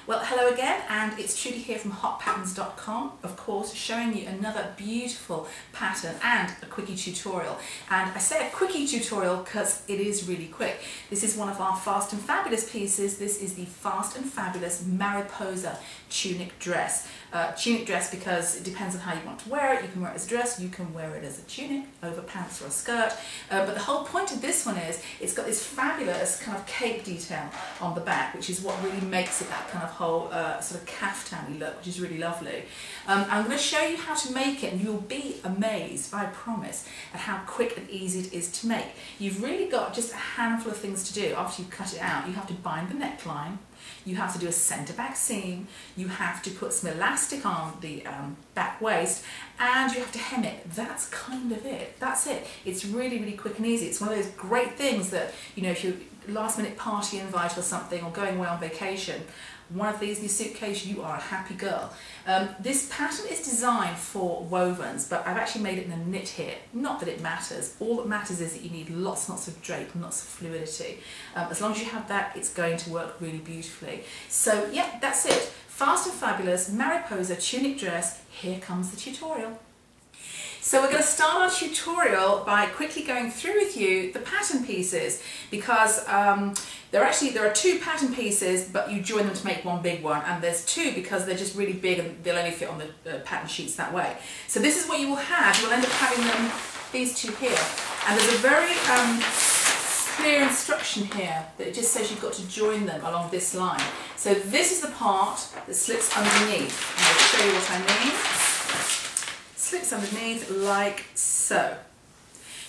Well, hello again, and it's Trudy here from HotPatterns.com, of course, showing you another beautiful pattern and a quickie tutorial. And I say a quickie tutorial because it is really quick. This is one of our Fast and Fabulous pieces. This is the Fast and Fabulous Mariposa tunic dress. Tunic dress because it depends on how you want to wear it. You can wear it as a dress, you can wear it as a tunic, over pants or a skirt. But the whole point of this one is it's got this fabulous kind of cape detail on the back, which is what really makes it that kind of whole sort of caftan-y look, which is really lovely. I'm going to show you how to make it, and you'll be amazed, I promise, at how quick and easy it is to make. You've really got just a handful of things to do after you cut it out. You have to bind the neckline, you have to do a centre back seam, you have to put some elastic on the back waist, and you have to hem it. That's kind of it. That's it. It's really, really quick and easy. It's one of those great things that, you know, if you're last minute party invite or something, or going away on vacation, one of these in your suitcase, you are a happy girl. This pattern is designed for wovens, but I've actually made it in a knit here. Not that it matters. All that matters is that you need lots and lots of drape and lots of fluidity. As long as you have that, it's going to work really beautifully. So yeah, that's it. Fast and Fabulous Mariposa tunic dress. Here comes the tutorial. So we're going to start our tutorial by quickly going through with you the pattern pieces, because there are two pattern pieces, but you join them to make one big one, and there's two because they're just really big and they'll only fit on the pattern sheets that way. So this is what you will have. You'll end up having them, these two here, and there's a very clear instruction here that it just says you've got to join them along this line. So this is the part that slips underneath, and I'll show you what I mean. Slips underneath like so.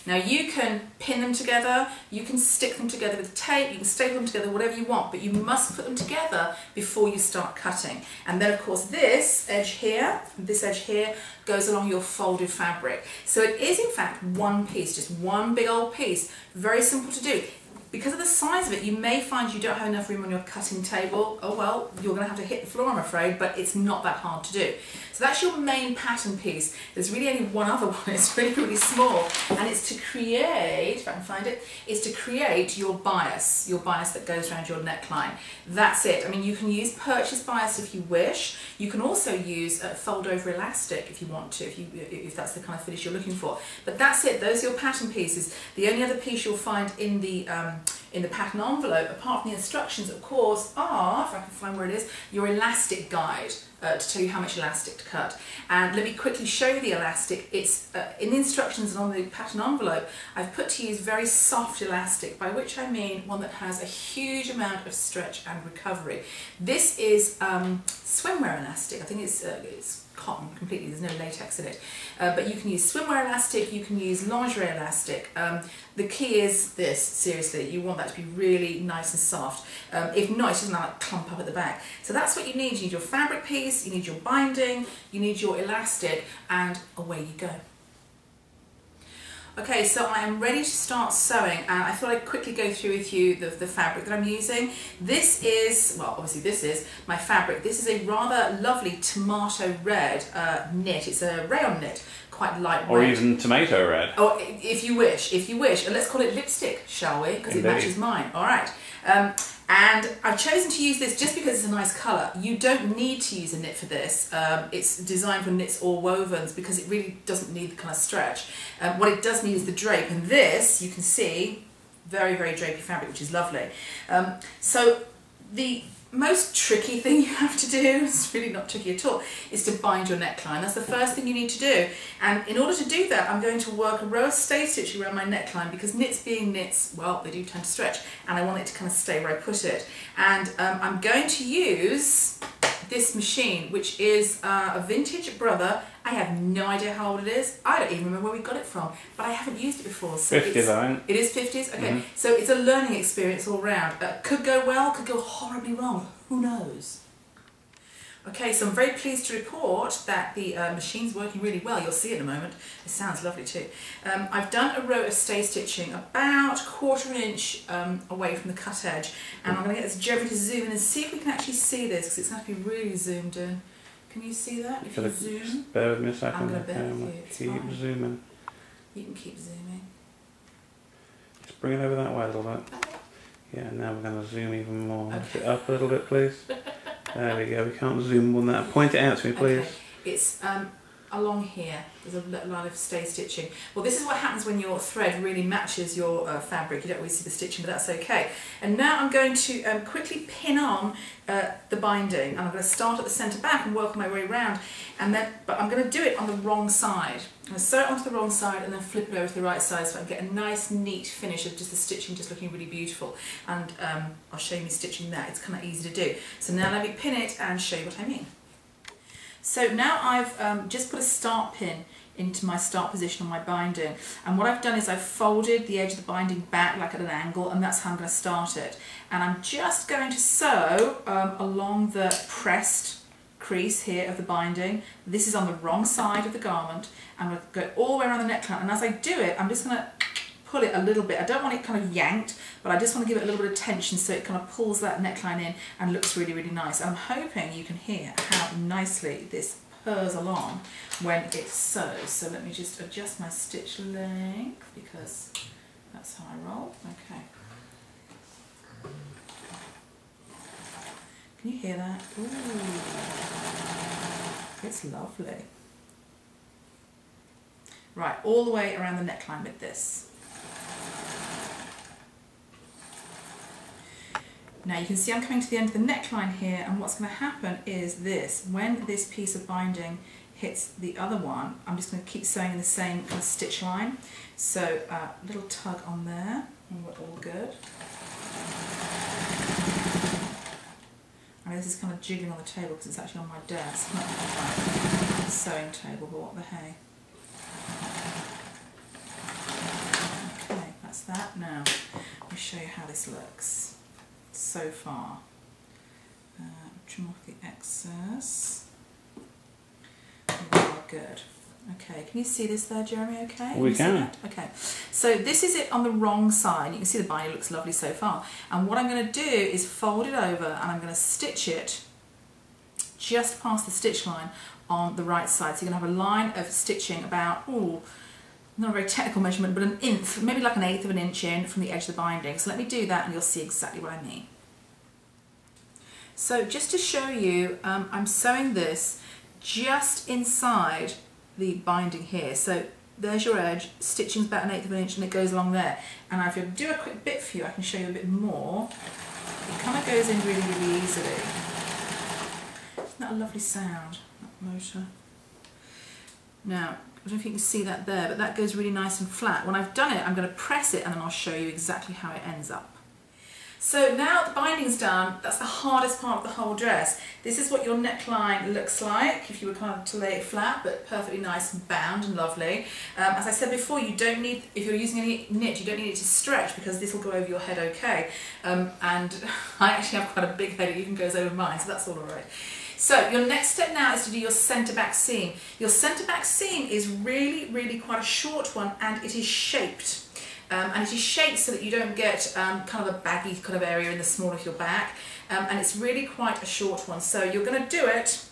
Now you can pin them together, you can stick them together with tape, you can staple them together, whatever you want, but you must put them together before you start cutting. And then of course this edge here, this edge here, goes along your folded fabric. So it is in fact one piece, just one big old piece, very simple to do. Because of the size of it, you may find you don't have enough room on your cutting table. Oh well, you're going to have to hit the floor, I'm afraid, but it's not that hard to do. So that's your main pattern piece. There's really only one other one, it's really, really small, and it's to create, if I can find it, is to create your bias that goes around your neckline. That's it. I mean, you can use purchase bias if you wish. You can also use fold over elastic if you want to, if that's the kind of finish you're looking for. But that's it, those are your pattern pieces. The only other piece you'll find in the pattern envelope, apart from the instructions, of course, are, if I can find where it is, your elastic guide to tell you how much elastic to cut. And let me quickly show you the elastic. It's in the instructions and on the pattern envelope, I've put to use very soft elastic, by which I mean one that has a huge amount of stretch and recovery. This is swimwear elastic. I think it's cotton completely, there's no latex in it, but you can use swimwear elastic, you can use lingerie elastic. The key is this, seriously, you want that to be really nice and soft. If not, it doesn't like clump up at the back. So that's what you need. You need your fabric piece, you need your binding, you need your elastic, and away you go. Okay, so I am ready to start sewing, and I thought I'd quickly go through with you the fabric that I'm using. This is, well, obviously this is my fabric. This is a rather lovely tomato red knit. It's a rayon knit, quite light red. Or even tomato red. Or if you wish, if you wish. And let's call it lipstick, shall we? Because it matches mine. All right. And I've chosen to use this just because it's a nice colour. You don't need to use a knit for this. It's designed for knits or wovens because it really doesn't need the kind of stretch. What it does need is the drape, and this, you can see, very, very drapey fabric, which is lovely. So the most tricky thing you have to do, it's really not tricky at all, is to bind your neckline. That's the first thing you need to do. And in order to do that, I'm going to work a row of stay stitch around my neckline, because knits being knits, well, they do tend to stretch, and I want it to kind of stay where I put it. And I'm going to use this machine, which is a vintage brother. I have no idea how old it is. I don't even remember where we got it from, but I haven't used it before. So 50s, I think. It is 50s? Okay, so it's a learning experience all round. Could go well, could go horribly wrong. Who knows? Okay, so I'm very pleased to report that the machine's working really well. You'll see it in a moment. It sounds lovely too. I've done a row of stay stitching about 1/4 inch away from the cut edge, and I'm going to get this Jeremy to zoom in and see if we can actually see this, because it's going to be really zoomed in. Can you see that? If you zoom. Bear with me a second. I'm going to bear with you. It's keep fine. zooming. You can keep zooming. Just bring it over that way a little bit. Okay. Yeah, now we're going to zoom even more. Okay. Lift it up a little bit, please. There we go, we can't zoom on that. Point it out to me, please. Okay. It's along here. There's a line of stay stitching. Well, this is what happens when your thread really matches your fabric. You don't really see the stitching, but that's okay. And now I'm going to quickly pin on the binding, and I'm going to start at the centre back and work my way around. But I'm going to do it on the wrong side. I'm going to sew it onto the wrong side and then flip it over to the right side so I can get a nice, neat finish of just the stitching just looking really beautiful. And I'll show you me stitching that. It's kind of easy to do. So now let me pin it and show you what I mean. So now I've just put a start pin into my start position on my binding, and what I've done is I've folded the edge of the binding back like at an angle, and that's how I'm going to start it. And I'm just going to sew along the pressed crease here of the binding. This is on the wrong side of the garment. I'm going to go all the way around the neckline, and as I do it I'm just going to pull it a little bit. I don't want it kind of yanked, but I just want to give it a little bit of tension so it kind of pulls that neckline in and looks really, really nice. I'm hoping you can hear how nicely this purrs along when it sews. So let me just adjust my stitch length because that's how I roll. Okay. Can you hear that? Ooh, it's lovely. Right, all the way around the neckline with this. Now you can see I'm coming to the end of the neckline here, and what's going to happen is this. When this piece of binding hits the other one, I'm just going to keep sewing in the same kind of stitch line. So a little tug on there, and we're all good. And this is kind of jiggling on the table because it's actually on my desk, not on my sewing table, but what the hey. Okay, that's that. Now, let me show you how this looks so far. Trim off the excess. We are good. Okay, can you see this there, Jeremy? Okay, we can. Okay, so this is it on the wrong side. You can see the binding looks lovely so far. And what I'm going to do is fold it over, and I'm going to stitch it just past the stitch line on the right side. So you're going to have a line of stitching about, ooh, not a very technical measurement, but an inch, maybe like an eighth of an inch in from the edge of the binding. So let me do that and you'll see exactly what I mean. So just to show you, I'm sewing this just inside the binding here. So there's your edge, stitching's about an eighth of an inch and it goes along there. And if I do a quick bit for you, I can show you a bit more. It kind of goes in really, really easily. Isn't that a lovely sound, that motor? Now, I don't know if you can see that there, but that goes really nice and flat. When I've done it, I'm going to press it and then I'll show you exactly how it ends up. So now the binding's done, that's the hardest part of the whole dress. This is what your neckline looks like if you were kind of to lay it flat, but perfectly nice and bound and lovely. As I said before, you don't need, if you're using any knit, you don't need it to stretch because this will go over your head okay. And I actually have quite a big head, it even goes over mine, so that's all alright. So your next step now is to do your centre back seam. Your centre back seam is really, really quite a short one, and it is shaped. And it is shaped so that you don't get kind of a baggy kind of area in the small of your back. And it's really quite a short one. So you're going to do it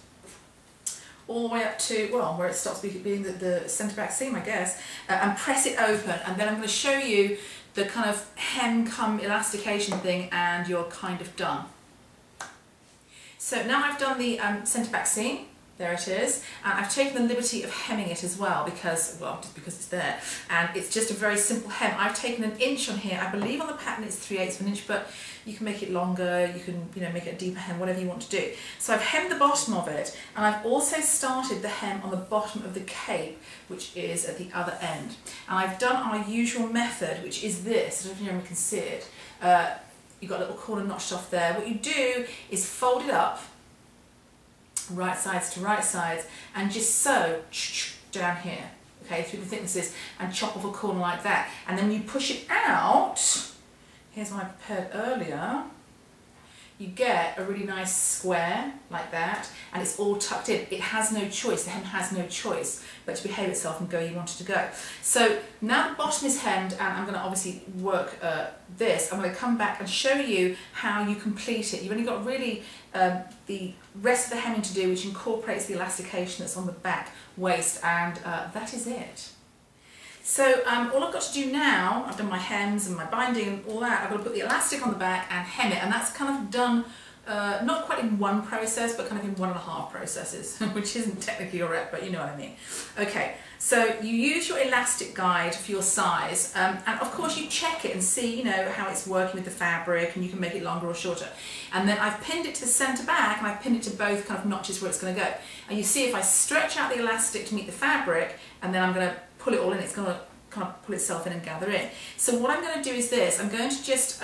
all the way up to, well, where it stops being the centre back seam, I guess, and press it open. And then I'm going to show you the kind of hem come elastication thing, and you're kind of done. So now I've done the centre back seam, there it is, and I've taken the liberty of hemming it as well because, well, just because it's there, and it's just a very simple hem. I've taken an inch on here. I believe on the pattern it's 3/8 of an inch, but you can make it longer, you can, you know, make it a deeper hem, whatever you want to do. So I've hemmed the bottom of it, and I've also started the hem on the bottom of the cape, which is at the other end. And I've done our usual method, which is this. I don't know if you can see it. You've got a little corner notched off there. What you do is fold it up, right sides to right sides, and just sew down here, okay, through the thicknesses, and chop off a corner like that. And then when you push it out, here's what I prepared earlier, you get a really nice square like that, and it's all tucked in. It has no choice, the hem has no choice but to behave itself and go where you want it to go. So now the bottom is hemmed, and I'm going to obviously work this. I'm going to come back and show you how you complete it. You've only got really the rest of the hemming to do, which incorporates the elastication that's on the back waist, and that is it. So all I've got to do now, I've done my hems and my binding and all that, I've got to put the elastic on the back and hem it, and that's kind of done not quite in one process, but kind of in 1.5 processes, which isn't technically correct, but you know what I mean. Okay, so you use your elastic guide for your size, and of course you check it and see, you know, how it's working with the fabric, and you can make it longer or shorter. And then I've pinned it to the centre back, and I've pinned it to both kind of notches where it's going to go. And you see if I stretch out the elastic to meet the fabric, and then I'm going to pull it all in, it's going to kind of pull itself in and gather in. So what I'm going to do is this, I'm going to just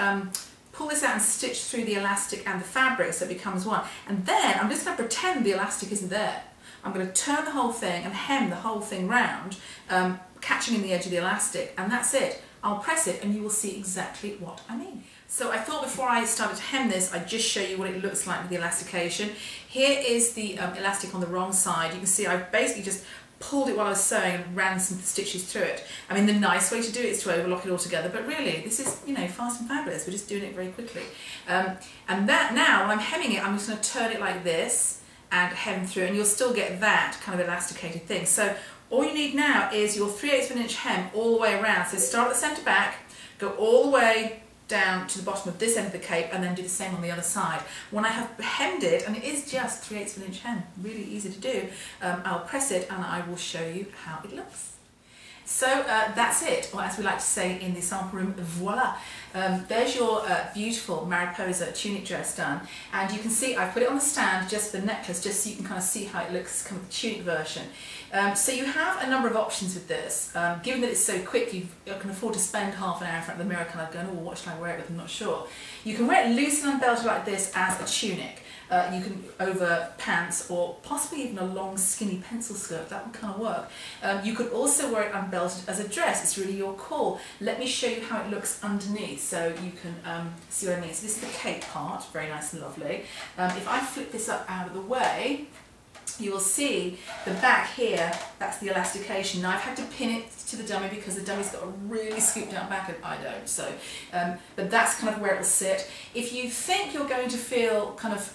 pull this out and stitch through the elastic and the fabric so it becomes one. And then I'm just going to pretend the elastic isn't there. I'm going to turn the whole thing and hem the whole thing round, catching in the edge of the elastic, and that's it. I'll press it and you will see exactly what I mean. So I thought before I started to hem this, I'd just show you what it looks like with the elastication. Here is the elastic on the wrong side. You can see I've basically just pulled it while I was sewing and ran some stitches through it. I mean, the nice way to do it is to overlock it all together, but really this is, you know, fast and fabulous. We're just doing it very quickly. And that now, when I'm hemming it, I'm just going to turn it like this and hem through, and you'll still get that kind of elasticated thing. So all you need now is your 3/8 of an inch hem all the way around. So start at the centre back, go all the way down to the bottom of this end of the cape, and then do the same on the other side. When I have hemmed it, and it is just 3/8 of an inch hem, really easy to do, I'll press it and I will show you how it looks. So that's it, or as we like to say in the sample room, voila. There's your beautiful Mariposa tunic dress done, and you can see I've put it on the stand, just the necklace, just so you can kind of see how it looks, kind of the tunic version. So you have a number of options with this. Given that it's so quick, you can afford to spend half an hour in front of the mirror kind of going, oh, what should I wear it with, I'm not sure. You can wear it loose and unbelted like this as a tunic. You can over pants, or possibly even a long skinny pencil skirt, that would kind of work. You could also wear it unbelted as a dress, it's really your call. Let me show you how it looks underneath so you can see what I mean. So this is the cape part, very nice and lovely. If I flip this up out of the way, you will see the back here, that's the elastication. Now I've had to pin it to the dummy because the dummy's got a really scooped down back, and I don't, so, but that's kind of where it will sit. If you think you're going to feel kind of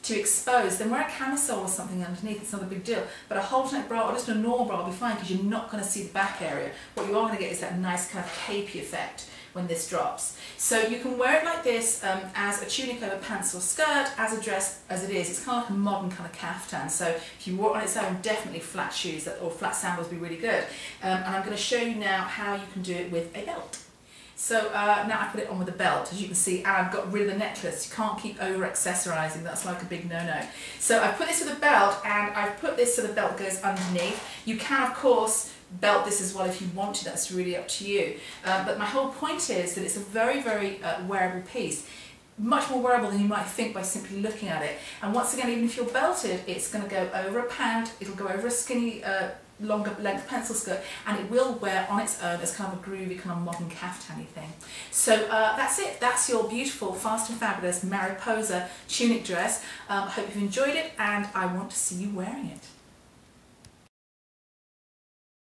too exposed, then wear a camisole or something underneath, it's not a big deal. But a halter neck bra or just a normal bra will be fine because you're not going to see the back area. What you are going to get is that nice kind of capey effect when this drops. So you can wear it like this as a tunic over pants or skirt, as a dress as it is. It's kind of like a modern kind of caftan. So if you wore it on its own, definitely flat shoes or flat sandals would be really good. And I'm going to show you now how you can do it with a belt. So now I put it on with a belt, as you can see, and I've got rid of the necklace. You can't keep over accessorising, that's like a big no-no. So I put this with a belt, and I've put this so the belt goes underneath. You can, of course, belt this as well if you want to, that's really up to you. But my whole point is that it's a very, very wearable piece. Much more wearable than you might think by simply looking at it. And once again, even if you're belted, it's going to go over a pant, it'll go over a skinny, longer length pencil skirt, and it will wear on its own as kind of a groovy, kind of modern caftan-y thing. So that's it. That's your beautiful, fast and fabulous Mariposa tunic dress. I hope you've enjoyed it, and I want to see you wearing it.